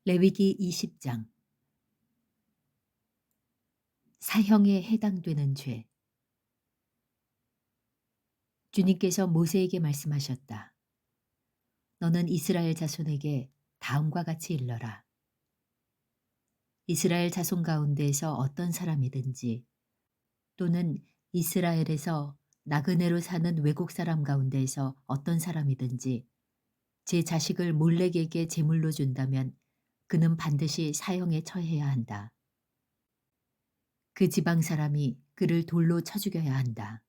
레위기 20장 사형에 해당되는 죄. 주님께서 모세에게 말씀하셨다. 너는 이스라엘 자손에게 다음과 같이 일러라. 이스라엘 자손 가운데에서 어떤 사람이든지 또는 이스라엘에서 나그네로 사는 외국 사람 가운데에서 어떤 사람이든지 제 자식을 몰렉에게 제물로 준다면 그는 반드시 사형에 처해야 한다. 그 지방 사람이 그를 돌로 쳐 죽여야 한다.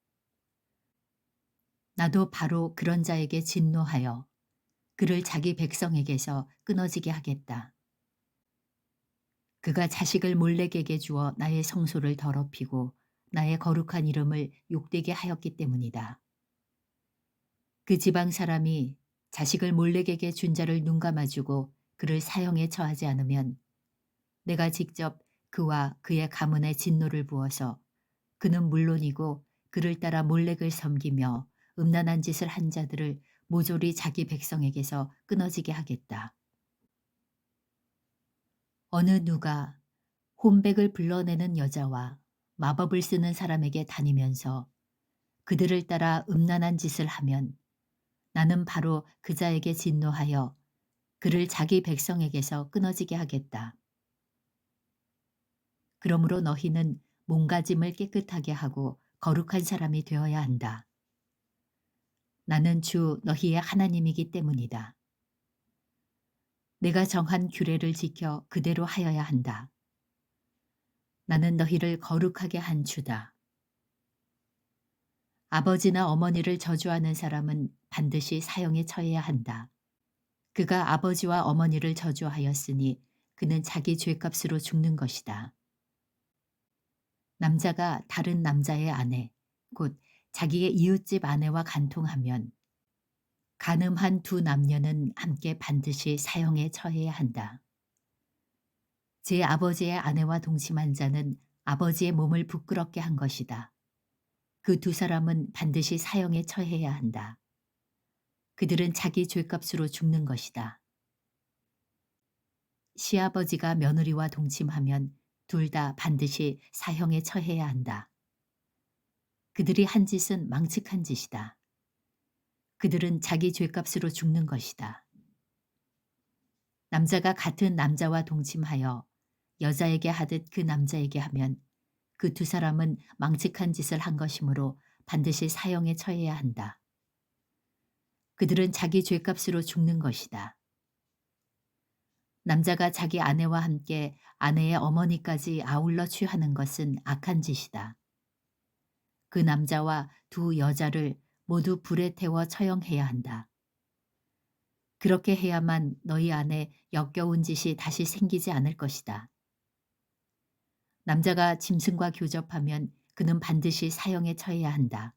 나도 바로 그런 자에게 진노하여 그를 자기 백성에게서 끊어지게 하겠다. 그가 자식을 몰렉에게 주어 나의 성소를 더럽히고 나의 거룩한 이름을 욕되게 하였기 때문이다. 그 지방 사람이 자식을 몰렉에게 준 자를 눈감아주고 그를 사형에 처하지 않으면 내가 직접 그와 그의 가문에 진노를 부어서 그는 물론이고 그를 따라 몰렉을 섬기며 음란한 짓을 한 자들을 모조리 자기 백성에게서 끊어지게 하겠다. 어느 누가 혼백을 불러내는 여자와 마법을 쓰는 사람에게 다니면서 그들을 따라 음란한 짓을 하면 나는 바로 그 자에게 진노하여 그를 자기 백성에게서 끊어지게 하겠다. 그러므로 너희는 몸가짐을 깨끗하게 하고 거룩한 사람이 되어야 한다. 나는 주 너희의 하나님이기 때문이다. 내가 정한 규례를 지켜 그대로 하여야 한다. 나는 너희를 거룩하게 한 주다. 아버지나 어머니를 저주하는 사람은 반드시 사형에 처해야 한다. 그가 아버지와 어머니를 저주하였으니 그는 자기 죄값으로 죽는 것이다. 남자가 다른 남자의 아내, 곧 자기의 이웃집 아내와 간통하면 간음한 두 남녀는 함께 반드시 사형에 처해야 한다. 제 아버지의 아내와 동침한 자는 아버지의 몸을 부끄럽게 한 것이다. 그 두 사람은 반드시 사형에 처해야 한다. 그들은 자기 죄값으로 죽는 것이다. 시아버지가 며느리와 동침하면 둘 다 반드시 사형에 처해야 한다. 그들이 한 짓은 망측한 짓이다. 그들은 자기 죄값으로 죽는 것이다. 남자가 같은 남자와 동침하여 여자에게 하듯 그 남자에게 하면 그 두 사람은 망측한 짓을 한 것이므로 반드시 사형에 처해야 한다. 그들은 자기 죄값으로 죽는 것이다. 남자가 자기 아내와 함께 아내의 어머니까지 아울러 취하는 것은 악한 짓이다. 그 남자와 두 여자를 모두 불에 태워 처형해야 한다. 그렇게 해야만 너희 안에 역겨운 짓이 다시 생기지 않을 것이다. 남자가 짐승과 교접하면 그는 반드시 사형에 처해야 한다.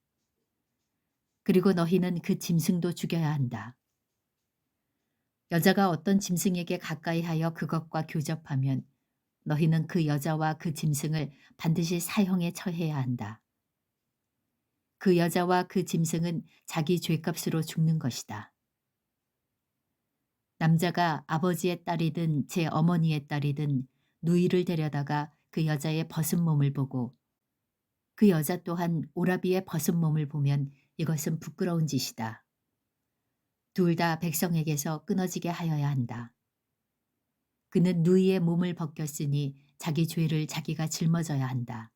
그리고 너희는 그 짐승도 죽여야 한다. 여자가 어떤 짐승에게 가까이 하여 그것과 교접하면 너희는 그 여자와 그 짐승을 반드시 사형에 처해야 한다. 그 여자와 그 짐승은 자기 죄값으로 죽는 것이다. 남자가 아버지의 딸이든 제 어머니의 딸이든 누이를 데려다가 그 여자의 벗은 몸을 보고 그 여자 또한 오라비의 벗은 몸을 보면 이것은 부끄러운 짓이다. 둘 다 백성에게서 끊어지게 하여야 한다. 그는 누이의 몸을 벗겼으니 자기 죄를 자기가 짊어져야 한다.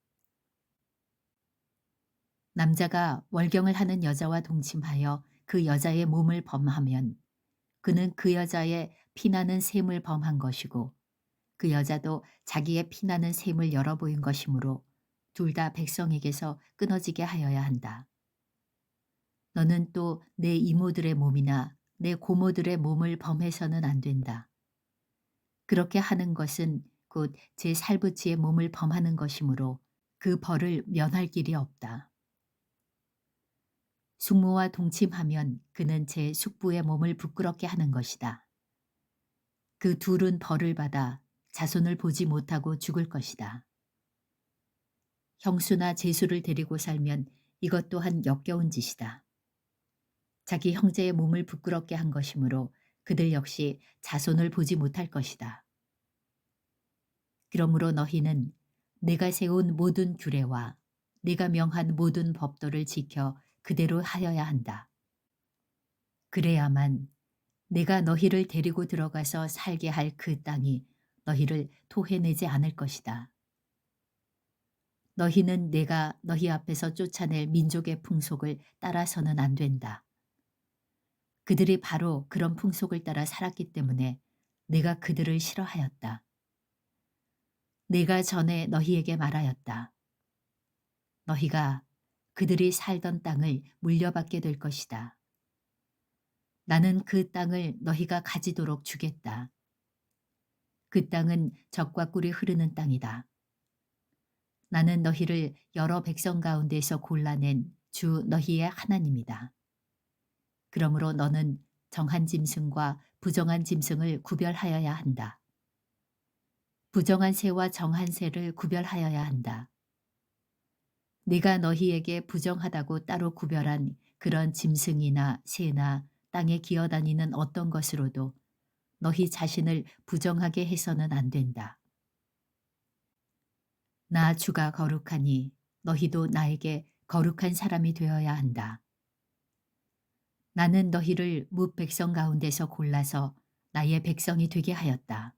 남자가 월경을 하는 여자와 동침하여 그 여자의 몸을 범하면 그는 그 여자의 피나는 셈을 범한 것이고 그 여자도 자기의 피나는 셈을 열어 보인 것이므로 둘 다 백성에게서 끊어지게 하여야 한다. 너는 또 내 이모들의 몸이나 내 고모들의 몸을 범해서는 안 된다. 그렇게 하는 것은 곧 제 살부치의 몸을 범하는 것이므로 그 벌을 면할 길이 없다. 숙모와 동침하면 그는 제 숙부의 몸을 부끄럽게 하는 것이다. 그 둘은 벌을 받아 자손을 보지 못하고 죽을 것이다. 형수나 제수를 데리고 살면 이것 또한 역겨운 짓이다. 자기 형제의 몸을 부끄럽게 한 것이므로 그들 역시 자손을 보지 못할 것이다. 그러므로 너희는 내가 세운 모든 규례와 내가 명한 모든 법도를 지켜 그대로 하여야 한다. 그래야만 내가 너희를 데리고 들어가서 살게 할 그 땅이 너희를 토해내지 않을 것이다. 너희는 내가 너희 앞에서 쫓아낼 민족의 풍속을 따라서는 안 된다. 그들이 바로 그런 풍속을 따라 살았기 때문에 내가 그들을 싫어하였다. 내가 전에 너희에게 말하였다. 너희가 그들이 살던 땅을 물려받게 될 것이다. 나는 그 땅을 너희가 가지도록 주겠다. 그 땅은 젖과 꿀이 흐르는 땅이다. 나는 너희를 여러 백성 가운데서 골라낸 주 너희의 하나님이다. 그러므로 너는 정한 짐승과 부정한 짐승을 구별하여야 한다. 부정한 새와 정한 새를 구별하여야 한다. 네가 너희에게 부정하다고 따로 구별한 그런 짐승이나 새나 땅에 기어다니는 어떤 것으로도 너희 자신을 부정하게 해서는 안 된다. 나 주가 거룩하니 너희도 나에게 거룩한 사람이 되어야 한다. 나는 너희를 뭇 백성 가운데서 골라서 나의 백성이 되게 하였다.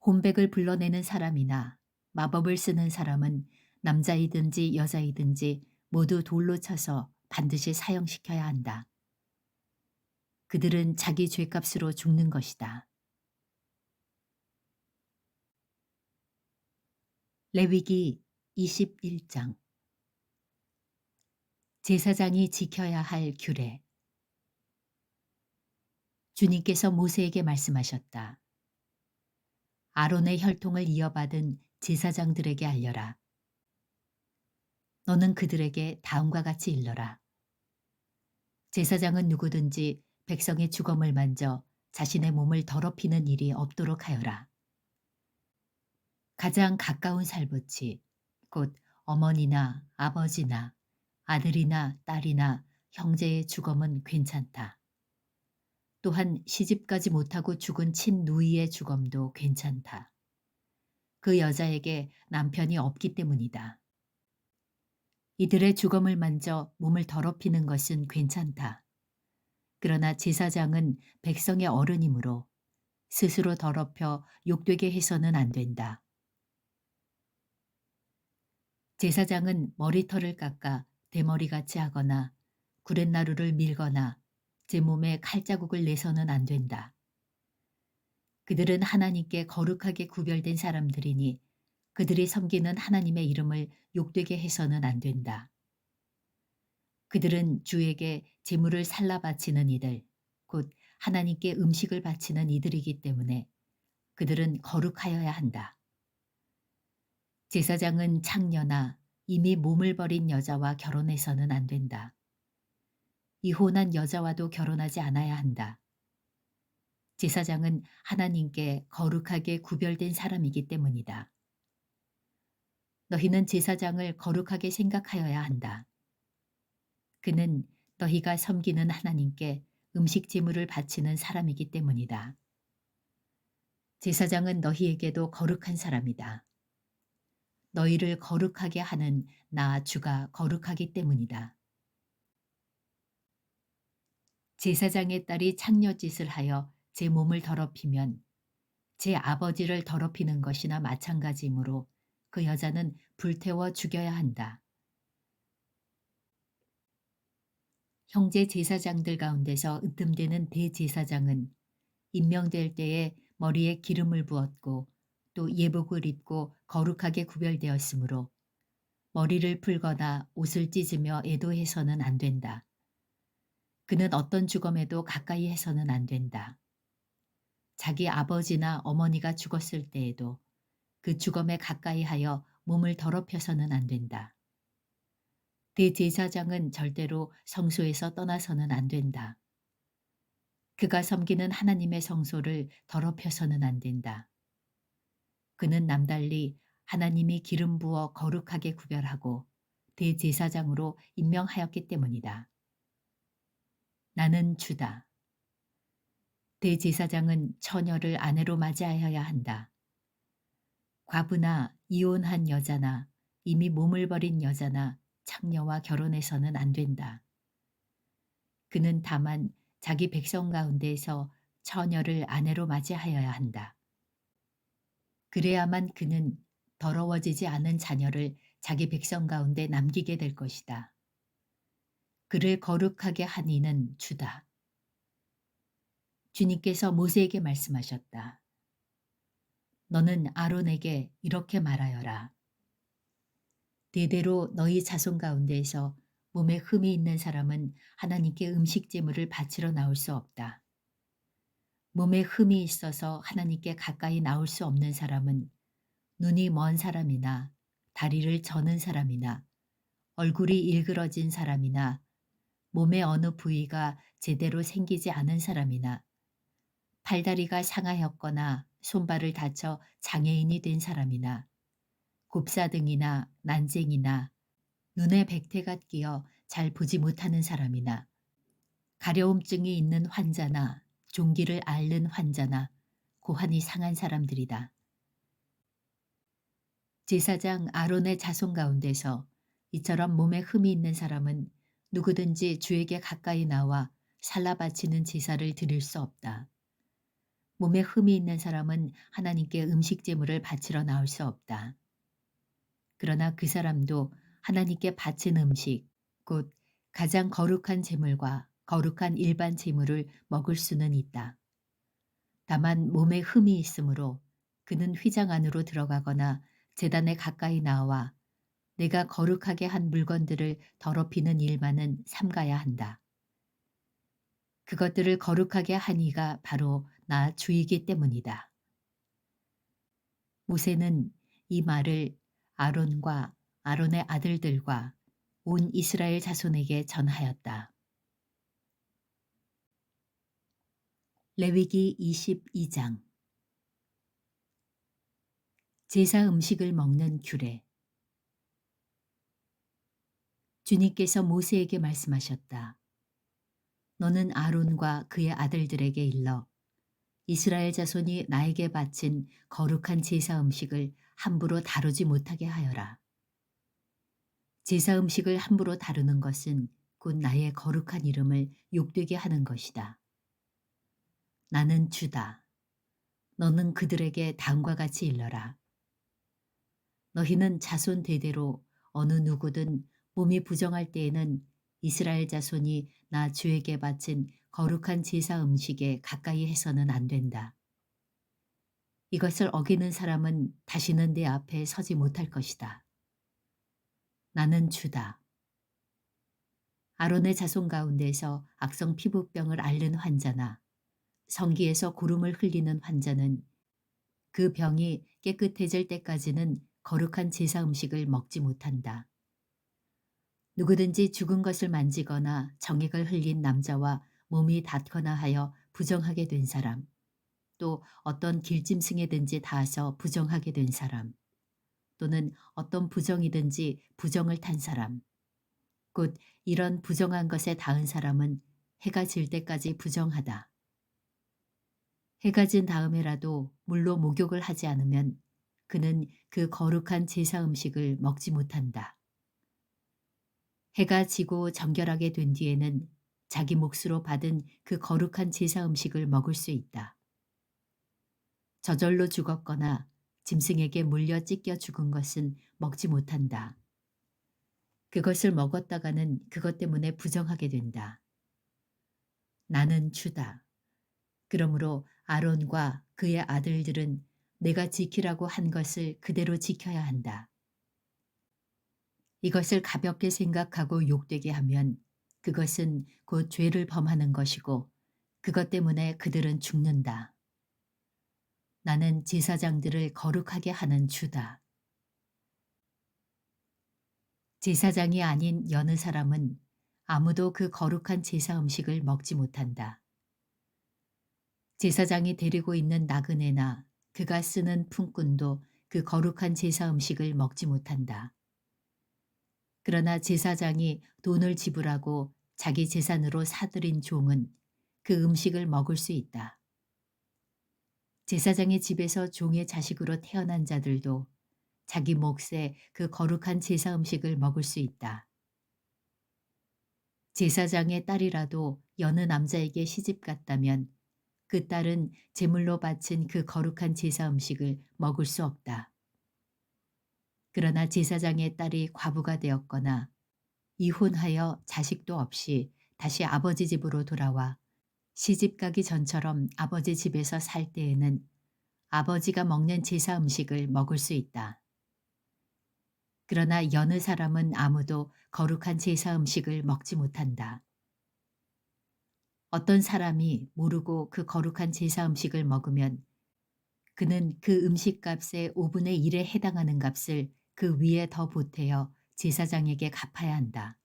혼백을 불러내는 사람이나 마법을 쓰는 사람은 남자이든지 여자이든지 모두 돌로 쳐서 반드시 사형시켜야 한다. 그들은 자기 죄값으로 죽는 것이다. 레위기 21장. 제사장이 지켜야 할 규례. 주님께서 모세에게 말씀하셨다. 아론의 혈통을 이어받은 제사장들에게 알려라. 너는 그들에게 다음과 같이 일러라. 제사장은 누구든지 백성의 주검을 만져 자신의 몸을 더럽히는 일이 없도록 하여라. 가장 가까운 살붙이, 곧 어머니나 아버지나 아들이나 딸이나 형제의 주검은 괜찮다. 또한 시집가지 못하고 죽은 친누이의 주검도 괜찮다. 그 여자에게 남편이 없기 때문이다. 이들의 주검을 만져 몸을 더럽히는 것은 괜찮다. 그러나 제사장은 백성의 어른이므로 스스로 더럽혀 욕되게 해서는 안 된다. 제사장은 머리털을 깎아 대머리같이 하거나 구렛나루를 밀거나 제 몸에 칼자국을 내서는 안 된다. 그들은 하나님께 거룩하게 구별된 사람들이니 그들이 섬기는 하나님의 이름을 욕되게 해서는 안 된다. 그들은 주에게 제물을 살라 바치는 이들, 곧 하나님께 음식을 바치는 이들이기 때문에 그들은 거룩하여야 한다. 제사장은 창녀나 이미 몸을 버린 여자와 결혼해서는 안 된다. 이혼한 여자와도 결혼하지 않아야 한다. 제사장은 하나님께 거룩하게 구별된 사람이기 때문이다. 너희는 제사장을 거룩하게 생각하여야 한다. 그는 너희가 섬기는 하나님께 음식 제물을 바치는 사람이기 때문이다. 제사장은 너희에게도 거룩한 사람이다. 너희를 거룩하게 하는 나 주가 거룩하기 때문이다. 제사장의 딸이 창녀짓을 하여 제 몸을 더럽히면 제 아버지를 더럽히는 것이나 마찬가지이므로 그 여자는 불태워 죽여야 한다. 형제 제사장들 가운데서 으뜸되는 대제사장은 임명될 때에 머리에 기름을 부었고 또 예복을 입고 거룩하게 구별되었으므로 머리를 풀거나 옷을 찢으며 애도해서는 안 된다. 그는 어떤 주검에도 가까이 해서는 안 된다. 자기 아버지나 어머니가 죽었을 때에도 그 주검에 가까이 하여 몸을 더럽혀서는 안 된다. 대제사장은 절대로 성소에서 떠나서는 안 된다. 그가 섬기는 하나님의 성소를 더럽혀서는 안 된다. 그는 남달리 하나님이 기름 부어 거룩하게 구별하고 대제사장으로 임명하였기 때문이다. 나는 주다. 대제사장은 처녀를 아내로 맞이하여야 한다. 과부나 이혼한 여자나 이미 몸을 버린 여자나 창녀와 결혼해서는 안 된다. 그는 다만 자기 백성 가운데에서 처녀를 아내로 맞이하여야 한다. 그래야만 그는 더러워지지 않은 자녀를 자기 백성 가운데 남기게 될 것이다. 그를 거룩하게 한 이는 주다. 주님께서 모세에게 말씀하셨다. 너는 아론에게 이렇게 말하여라. 대대로 너희 자손 가운데에서 몸에 흠이 있는 사람은 하나님께 음식 제물을 바치러 나올 수 없다. 몸에 흠이 있어서 하나님께 가까이 나올 수 없는 사람은 눈이 먼 사람이나 다리를 저는 사람이나 얼굴이 일그러진 사람이나 몸의 어느 부위가 제대로 생기지 않은 사람이나 팔다리가 상하였거나 손발을 다쳐 장애인이 된 사람이나 곱사등이나 난쟁이나 눈에 백태가 끼어 잘 보지 못하는 사람이나 가려움증이 있는 환자나 종기를 앓는 환자나 고환이 상한 사람들이다. 제사장 아론의 자손 가운데서 이처럼 몸에 흠이 있는 사람은 누구든지 주에게 가까이 나와 살라 바치는 제사를 드릴 수 없다. 몸에 흠이 있는 사람은 하나님께 음식 제물을 바치러 나올 수 없다. 그러나 그 사람도 하나님께 바친 음식, 곧 가장 거룩한 제물과 거룩한 일반 제물을 먹을 수는 있다. 다만 몸에 흠이 있으므로 그는 휘장 안으로 들어가거나 제단에 가까이 나와 내가 거룩하게 한 물건들을 더럽히는 일만은 삼가야 한다. 그것들을 거룩하게 한 이가 바로 나 주이기 때문이다. 모세는 이 말을 아론과 아론의 아들들과 온 이스라엘 자손에게 전하였다. 레위기 22장 제사 음식을 먹는 규례. 주님께서 모세에게 말씀하셨다. 너는 아론과 그의 아들들에게 일러 이스라엘 자손이 나에게 바친 거룩한 제사 음식을 함부로 다루지 못하게 하여라. 제사 음식을 함부로 다루는 것은 곧 나의 거룩한 이름을 욕되게 하는 것이다. 나는 주다. 너는 그들에게 다음과 같이 일러라. 너희는 자손 대대로 어느 누구든 몸이 부정할 때에는 이스라엘 자손이 나 주에게 바친 거룩한 제사 음식에 가까이 해서는 안 된다. 이것을 어기는 사람은 다시는 내 앞에 서지 못할 것이다. 나는 주다. 아론의 자손 가운데서 악성 피부병을 앓는 환자나 성기에서 고름을 흘리는 환자는 그 병이 깨끗해질 때까지는 거룩한 제사 음식을 먹지 못한다. 누구든지 죽은 것을 만지거나 정액을 흘린 남자와 몸이 닿거나 하여 부정하게 된 사람, 또 어떤 길짐승에든지 닿아서 부정하게 된 사람, 또는 어떤 부정이든지 부정을 탄 사람, 곧 이런 부정한 것에 닿은 사람은 해가 질 때까지 부정하다. 해가 진 다음에라도 물로 목욕을 하지 않으면 그는 그 거룩한 제사 음식을 먹지 못한다. 해가 지고 정결하게 된 뒤에는 자기 몫으로 받은 그 거룩한 제사 음식을 먹을 수 있다. 저절로 죽었거나 짐승에게 물려 찢겨 죽은 것은 먹지 못한다. 그것을 먹었다가는 그것 때문에 부정하게 된다. 나는 주다. 그러므로 아론과 그의 아들들은 내가 지키라고 한 것을 그대로 지켜야 한다. 이것을 가볍게 생각하고 욕되게 하면 그것은 곧 죄를 범하는 것이고 그것 때문에 그들은 죽는다. 나는 제사장들을 거룩하게 하는 주다. 제사장이 아닌 여느 사람은 아무도 그 거룩한 제사 음식을 먹지 못한다. 제사장이 데리고 있는 나그네나 그가 쓰는 품꾼도 그 거룩한 제사 음식을 먹지 못한다. 그러나 제사장이 돈을 지불하고 자기 재산으로 사들인 종은 그 음식을 먹을 수 있다. 제사장의 집에서 종의 자식으로 태어난 자들도 자기 몫의 그 거룩한 제사 음식을 먹을 수 있다. 제사장의 딸이라도 여느 남자에게 시집 갔다면 그 딸은 제물로 바친 그 거룩한 제사 음식을 먹을 수 없다. 그러나 제사장의 딸이 과부가 되었거나 이혼하여 자식도 없이 다시 아버지 집으로 돌아와 시집 가기 전처럼 아버지 집에서 살 때에는 아버지가 먹는 제사 음식을 먹을 수 있다. 그러나 여느 사람은 아무도 거룩한 제사 음식을 먹지 못한다. 어떤 사람이 모르고 그 거룩한 제사 음식을 먹으면 그는 그 음식값의 5분의 1에 해당하는 값을 그 위에 더 보태어 제사장에게 갚아야 한다.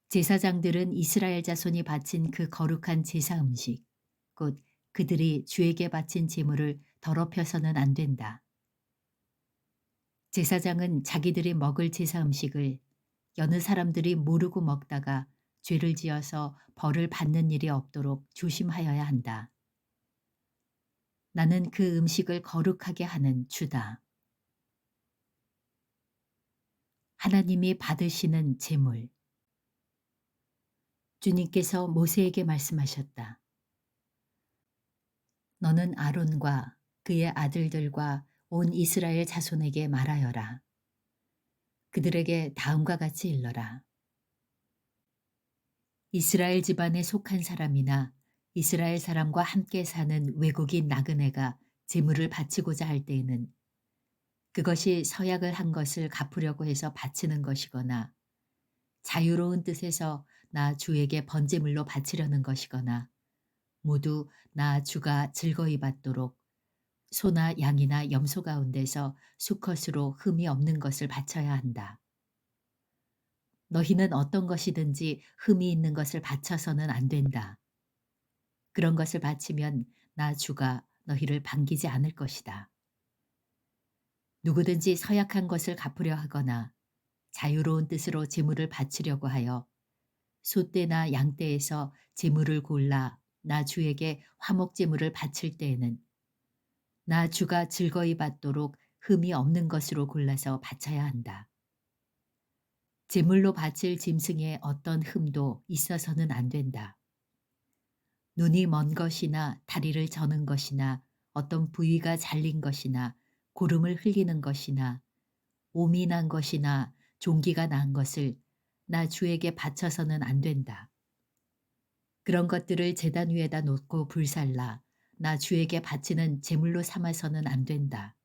제사장들은 이스라엘 자손이 바친 그 거룩한 제사 음식, 곧 그들이 주에게 바친 제물을 더럽혀서는 안 된다. 제사장은 자기들이 먹을 제사 음식을 여느 사람들이 모르고 먹다가 죄를 지어서 벌을 받는 일이 없도록 조심하여야 한다. 나는 그 음식을 거룩하게 하는 주다. 하나님이 받으시는 제물. 주님께서 모세에게 말씀하셨다. 너는 아론과 그의 아들들과 온 이스라엘 자손에게 말하여라. 그들에게 다음과 같이 일러라. 이스라엘 집안에 속한 사람이나 이스라엘 사람과 함께 사는 외국인 나그네가 제물을 바치고자 할 때에는 그것이 서약을 한 것을 갚으려고 해서 바치는 것이거나 자유로운 뜻에서 나 주에게 번제물로 바치려는 것이거나 모두 나 주가 즐거이 받도록 소나 양이나 염소 가운데서 수컷으로 흠이 없는 것을 바쳐야 한다. 너희는 어떤 것이든지 흠이 있는 것을 바쳐서는 안 된다. 그런 것을 바치면 나 주가 너희를 반기지 않을 것이다. 누구든지 서약한 것을 갚으려 하거나 자유로운 뜻으로 제물을 바치려고 하여 소떼나 양떼에서 제물을 골라 나 주에게 화목 제물을 바칠 때에는 나 주가 즐거이 받도록 흠이 없는 것으로 골라서 바쳐야 한다. 제물로 바칠 짐승에 어떤 흠도 있어서는 안 된다. 눈이 먼 것이나 다리를 저는 것이나 어떤 부위가 잘린 것이나 고름을 흘리는 것이나 옴이 난 것이나 종기가 난 것을 나 주에게 바쳐서는 안 된다. 그런 것들을 제단 위에다 놓고 불살라 나 주에게 바치는 제물로 삼아서는 안 된다.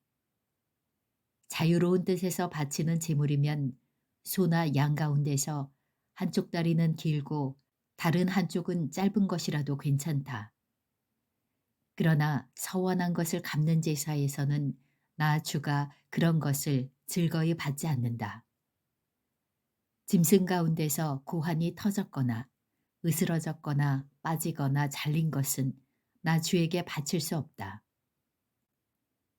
자유로운 뜻에서 바치는 제물이면 소나 양 가운데서 한쪽 다리는 길고 다른 한쪽은 짧은 것이라도 괜찮다. 그러나 서원한 것을 갚는 제사에서는 나 주가 그런 것을 즐거이 받지 않는다. 짐승 가운데서 고환이 터졌거나 으스러졌거나 빠지거나 잘린 것은 나 주에게 바칠 수 없다.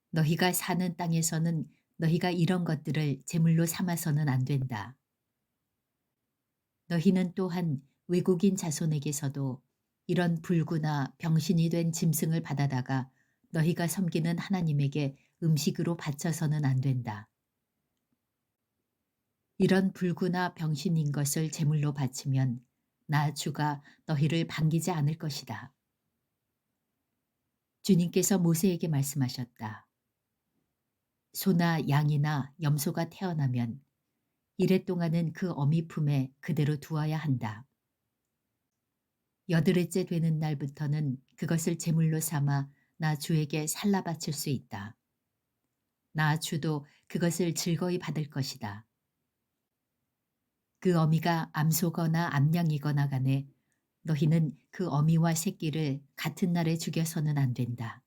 너희가 사는 땅에서는 너희가 이런 것들을 제물로 삼아서는 안 된다. 너희는 또한 외국인 자손에게서도 이런 불구나 병신이 된 짐승을 받아다가 너희가 섬기는 하나님에게 음식으로 바쳐서는 안 된다. 이런 불구나 병신인 것을 제물로 바치면 나 주가 너희를 반기지 않을 것이다. 주님께서 모세에게 말씀하셨다. 소나 양이나 염소가 태어나면 이래 동안은 그 어미 품에 그대로 두어야 한다. 여드레째 되는 날부터는 그것을 제물로 삼아 나 주에게 살라 바칠 수 있다. 나 주도 그것을 즐거이 받을 것이다. 그 어미가 암소거나 암양이거나 간에 너희는 그 어미와 새끼를 같은 날에 죽여서는 안 된다.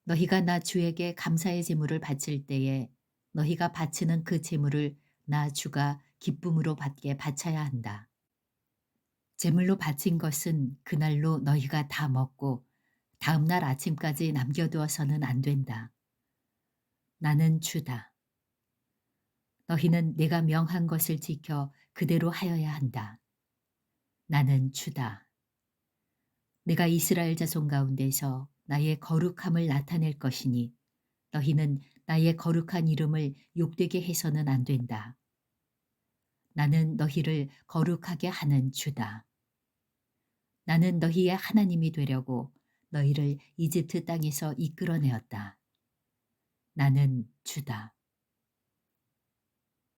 너희가 나 주에게 감사의 제물을 바칠 때에 너희가 바치는 그 제물을 나 주가 기쁨으로 받게 바쳐야 한다. 제물로 바친 것은 그날로 너희가 다 먹고 다음 날 아침까지 남겨두어서는 안 된다. 나는 주다. 너희는 내가 명한 것을 지켜 그대로 하여야 한다. 나는 주다. 내가 이스라엘 자손 가운데서 나의 거룩함을 나타낼 것이니 너희는 나의 거룩한 이름을 욕되게 해서는 안 된다. 나는 너희를 거룩하게 하는 주다. 나는 너희의 하나님이 되려고 너희를 이집트 땅에서 이끌어내었다. 나는 주다.